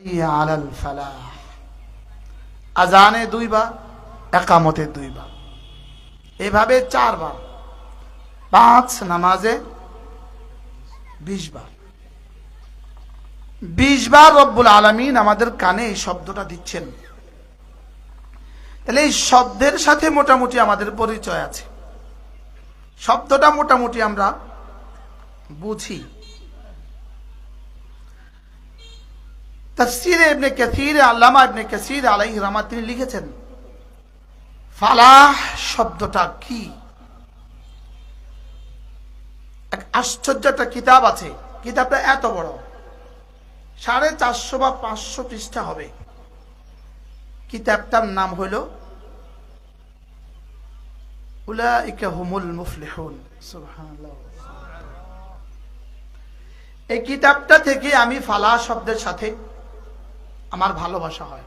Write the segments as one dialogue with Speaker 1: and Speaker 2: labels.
Speaker 1: আলাল ফালাহ, আজানে 2 বার, একামতে 2 বার, এভাবে 4 বার, 5 নামাজে 20 বার। 20 বার রব্বুল আলামিন আমাদের কানে এই শব্দটা দিচ্ছেন। তাহলে এই শব্দের সাথে মোটামুটি আমাদের পরিচয় আছে, শব্দটা মোটামুটি আমরা বুঝি। তাফসীরে ইবনে কাসীর, আল্লামা ইবনে কাসীর আলাইহি রাহমাত তিনি লিখেছেন, ফালাহ শব্দটা কি? এক আশ্চর্য একটা কিতাব আছে, কিতাবটা এত বড়, 450 বা 500 পৃষ্ঠা হবে। কিতাবটার নাম হলো উলাইকা হুমুল মুফলিহুন। সুবহানাল্লাহ। এই কিতাবটা থেকে আমি ফালাহ শব্দের সাথে আমার ভালোবাসা হয়,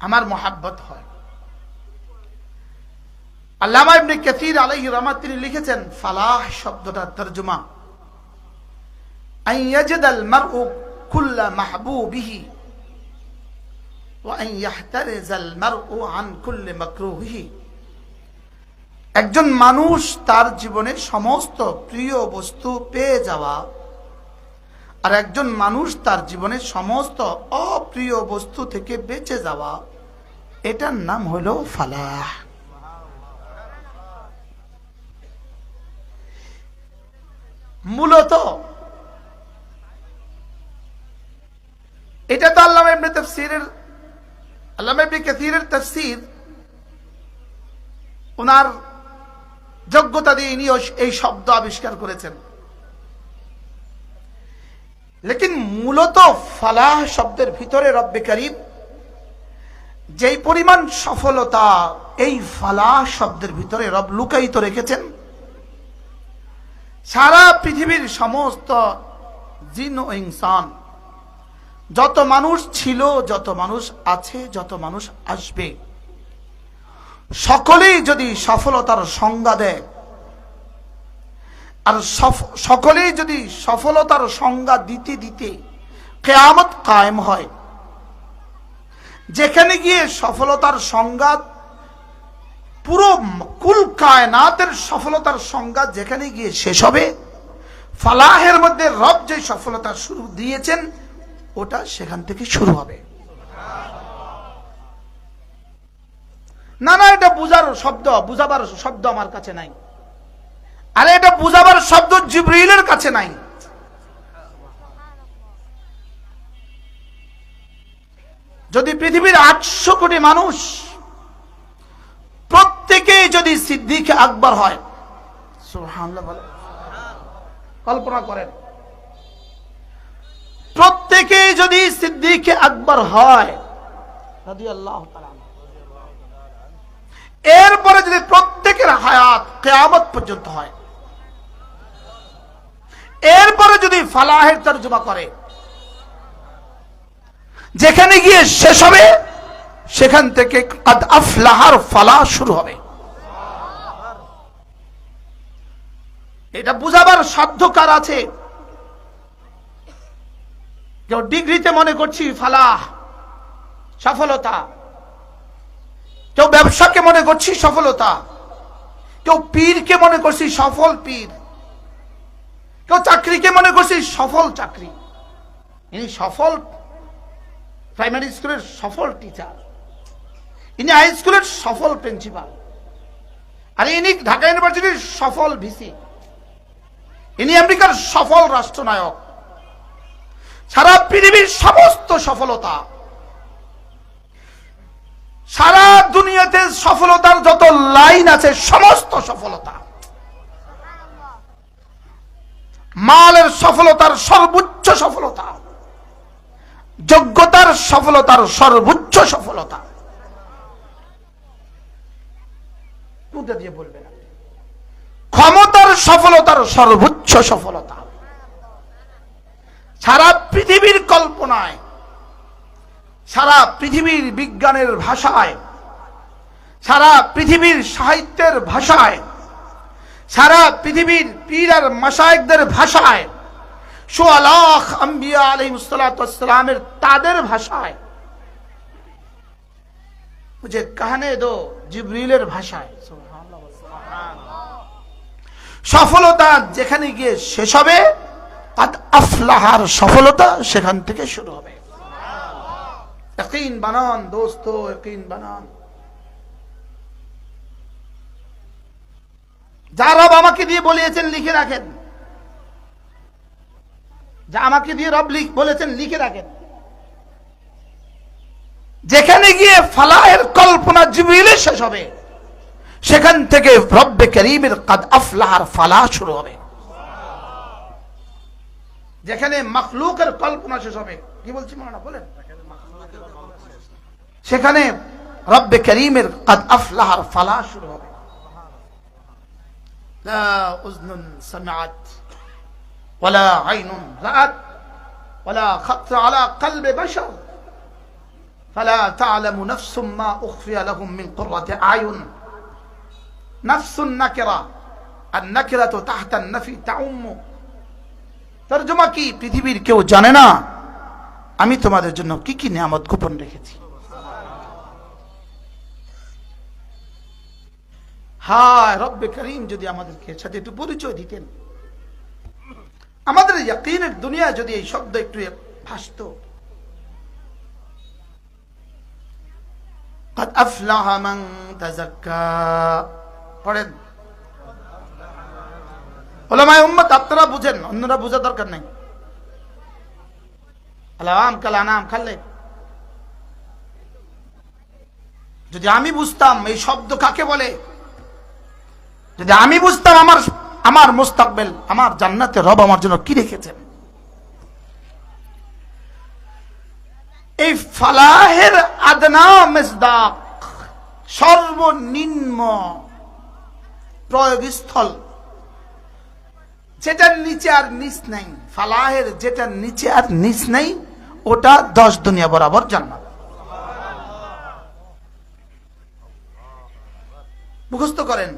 Speaker 1: আমার মহাব্বত হয়। আল্লামা ইবনে কাসীর আলাইহি রাহমাত তিনি লিখেছেন, ফালাহ শব্দটার তরজমা আন ইয়াজিদাল মারউ কুল্লা মাহবুবিহি ওয়া আন ইয়াহতারিজাল মারউ আন কুল্লি মাকরুহিহি। একজন মানুষ তার জীবনে সমস্ত প্রিয় বস্তু পেয়ে যাওয়া, আর একজন মানুষ তার জীবনে সমস্ত অপ্রিয় বস্তু থেকে বেঁচে যাওয়া, এটার নাম হলো ফালাহ। মূলত এটা তো আল্লামা ইবনে কাসীরের তাফসীর, ওনার যোগ্যতা দিয়ে ইনি এই শব্দ আবিষ্কার করেছেন। লেকিন মূলত ফালাহ শব্দের ভিতরে রব্বে কারীম যেই পরিমাণ সফলতা এই ফালাহ শব্দের ভিতরে রব লুকায়িত রেখেছেন, সারা পৃথিবীর সমস্ত জিন ও ইনসান, যত মানুষ ছিল, যত মানুষ আছে, যত মানুষ আসবে, সকলেই যদি সফলতার সংজ্ঞা দেয়, আর সকলেই যদি সফলতার সংজ্ঞা দিতে দিতে কিয়ামত কায়েম হয়, যেখানে গিয়ে সফলতার সংজ্ঞা পুরো কুল কায়নাতের সফলতার সংজ্ঞা যেখানে গিয়ে শেষ হবে, ফালাহের মধ্যে রব যে সফলতা শুরু দিয়েছেন ওটা সেখান থেকে শুরু হবে। না না, এটা বুঝাবার শব্দ আমার কাছে নাই, আরে এটা বুঝাবার শব্দ জিবরিলের কাছে নাই। যদি পৃথিবীর 800 কোটি মানুষ প্রত্যেকেই যদি সিদ্দিক আকবর হয়, সুবহানাল্লাহ বলে, কল্পনা করেন, প্রত্যেকেই যদি সিদ্দিক আকবর হয় রাদিয়াল্লাহু তাআলা, এরপরে যদি প্রত্যেকের হায়াত কিয়ামত পর্যন্ত হয়, এরপরে যদি ফালাহের তরজমা করে, যেখানে গিয়ে শেষ হবে সেখান থেকে কাদ আফলাহার ফালাহ শুরু হবে। এটা বুঝাবার সাধ্য কার আছে? কেউ ডিগ্রিতে মনে করছি ফালাহ সফলতা, কেউ ব্যবসাকে মনে করছি সফলতা, কেউ পীরকে মনে করছি সফল পীর, কেউ চাকরিকে মনে করছি সফল চাকরি, ইনি সফল প্রাইমারি স্কুলের সফল টিচার, ইনি হাই স্কুলের সফল প্রিন্সিপাল, আর ইনি ঢাকা ইউনিভার্সিটির সফল ভিসি, ইনি আমেরিকার সফল রাষ্ট্রনায়ক। সারা পৃথিবীর সমস্ত সফলতা, সারা দুনিয়াতে সফলতার যত লাইন আছে সমস্ত সফলতা, মালের সফলতার সর্বোচ্চ সফলতা, যোগ্যতার সফলতার সর্বোচ্চ সফলতা, কোনটা দিয়ে বলবেন? ক্ষমতার সফলতার সর্বোচ্চ সফলতা, সারা পৃথিবীর কল্পনায়, সারা পৃথিবীর বিজ্ঞানের ভাষায়, সারা পৃথিবীর সাহিত্যের ভাষায়, সারা পৃথিবীর পীর আর মাশায়েখদের ভাষায় সোয়া লাখ আম্বিয়া আলাইহিসসালামের তাদের ভাষায়, মুঝে कहने दो জিবরিলের ভাষায়। সফলতা যেখানে গিয়ে শেষ হবে, কাদ আফলাহার সফলতা সেখান থেকে শুরু হবে। ইয়াকিন বানান দোস্ত, ইয়াকিন বানান। যা রব আমাকে দিয়ে বলিয়েছেন লিখে রাখেন, যা আমাকে দিয়ে রব বলেছেন লিখে রাখেন। যেখানে গিয়ে ফালাহের কল্পনা জিবরিলের শেষ হবে, সেখান থেকে রব্বে করিমের কাদ আফলাহার ফালাহ শুরু হবে। যেখানে মাখলুকের কল্পনা শেষ হবে, কি বলছি মাওলানা বলেন, সেখানে রব্বে করিমের কাদ আফলাহার ফালাহ শুরু হবে। লা উযনুন সামিআত ওয়ালা আইনুন রাআত ওয়ালা খাতরা আলা কলবি বাশার ফালা তা'লামু নাফসুম মা উখফিয়া লাহুম মিন কুররাতি আয়ুন। নাফসুন নাকিরা, আর নাকিরাতু তাহতা আন-নাফি তাউম্মু। তরজমা কি, পৃথিবীর কেউ জানে না আমি তোমাদের জন্য কি কি নিয়ামত গোপন রেখেছি। হায় রব্বে করিম যদি আমাদেরকে সাথে একটু পরিচয় দিতেন, আমাদের ইয়াকিনের দুনিয়া যদি এই শব্দ একটু ভাসত। قد أفلح من تزكى পড়েন। উলামায়ে উম্মত আপনারা বুঝেন, অন্যরা বোঝা দরকার নাই। আলাম কালানাম খাল্লে, যদি আমি বুঝতাম এই শব্দ কাকে বলে, যদি আমি বুঝতাম আমার মুস্তাকবেল, আমার জান্নাতে রব আমার জন্য কি রেখেছেন। এই ফালাহের আদনা মিসদাক, সর্বনিম্ন প্রয়োগস্থল, যেটার নিচে আর নিচ নাই, ফালাহের যেটার নিচে আর নিচ নাই, ওটা 10 দুনিয়া বরাবর জান্নাত। মুখস্থ করেন,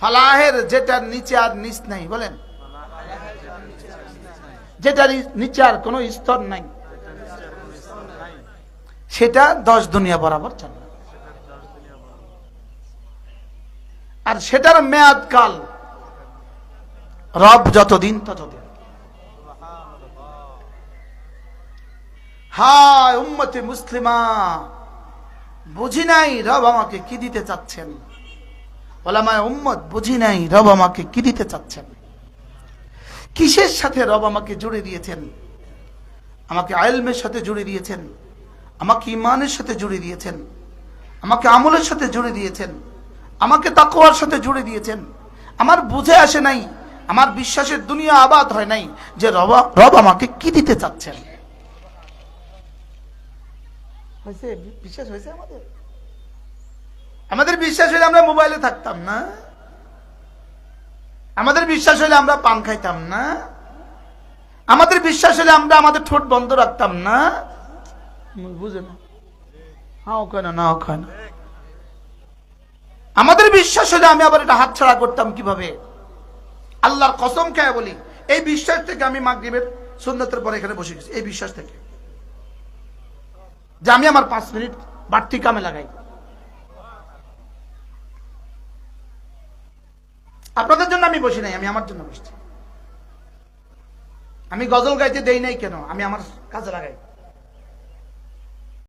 Speaker 1: ফালাহের যেটার নিচে আর নিচ নাই, বলেন যেটার নিচে আর কোনো স্তর নাই, সেটা 10 দুনিয়া বরাবর জান্নাত। আর সেটার মেয়াদ কাল রব যতদিন ততদিন। হায় উম্মতে মুসলিমা, বুঝি নাই রব আমাকে কি দিতে চাচ্ছেন। ওলামায়ে উম্মত বুঝি নাই রব আমাকে কি দিতে চাচ্ছেন। কিসের সাথে রব আমাকে জুড়ে দিয়েছেন? আমাকে ইলমের সাথে জুড়ে দিয়েছেন, আমাকে ঈমানের সাথে জুড়ে দিয়েছেন, আমাকে আমলের সাথে জুড়ে দিয়েছেন, আমাকে তাকওয়ার সাথে জুড়ে দিয়েছেন। আমার বুঝে আসে নাই, আমার বিশ্বাসের দুনিয়া আবাদ হয় নাই যে রব আমাকে কি দিতে চাচ্ছেন। হয়েছে? বিশ্বাস হয়েছে আমাদের? আমাদের বিশ্বাস হইলে আমরা মোবাইলে থাকতাম না, আমাদের বিশ্বাস হইলে আমরা পান খাইতাম না, আমাদের বিশ্বাস হইলে আমরা আমাদের ঠোঁট বন্ধ রাখতাম না। বুঝে না, হ্যাঁ ও কেন না, ও কেন। আমাদের বিশ্বাস হলে আমি আবার এটা হাতছাড়া করতাম কিভাবে? আল্লাহর কসম খেয়ে বলি, এই বিশ্বাস থেকে আমি মাগরিবের সুন্নতের পরে এখানে বসে গেছি, এই বিশ্বাস থেকে যে আমি আমার 5 মিনিট বাড়তি কামে লাগাই। আপনাদের জন্য আমি বসি নাই, আমি আমার জন্য বসছি। আমি গজল গাইতে দেই নাই কেন? আমি আমার কাজে লাগাই।